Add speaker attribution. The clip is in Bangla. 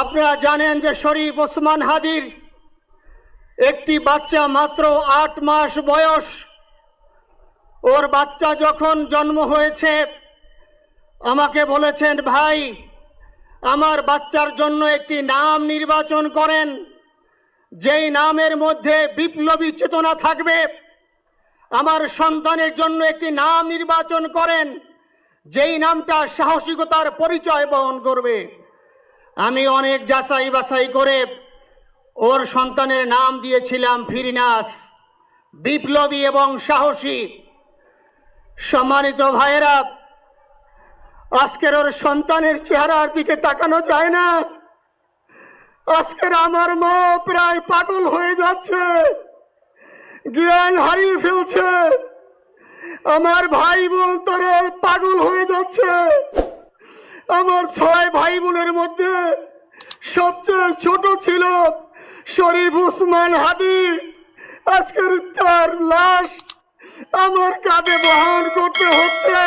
Speaker 1: আপনারা জানেন যে শরীফ ওসমান হাদির একটি বাচ্চা মাত্র ৮ মাস বয়স। ওর বাচ্চা যখন জন্ম হয়েছে আমাকে বলেছেন, ভাই আমার বাচ্চার জন্য একটি নাম নির্বাচন করেন, যেই নামের মধ্যে বিপ্লবী চেতনা থাকবে। আমার সন্তানের জন্য একটি নাম নির্বাচন করেন, যেই নামটা সাহসিকতার পরিচয় বহন করবে। আমি অনেক যাচাই বাছাই করে ওর সন্তানের নাম দিয়েছিলাম ফিরিনাস, বিপ্লবী এবং সাহসী। সম্মানিত ভাইয়েরা, আজকের ওর সন্তানের চেহারার দিকে তাকানো যায় না। আজকের আমার মা প্রায় পাগল হয়ে যাচ্ছে, জ্ঞান হারিয়ে ফেলছে। আমার ভাই বোন তারা পাগল হয়ে যাচ্ছে। আমার 6 ভাই বোনের মধ্যে সবচেয়ে ছোট ছিল শরীফ ওসমান হাদি। আজকের তার লাশ আমার কাঁধে বহন করতে হচ্ছে।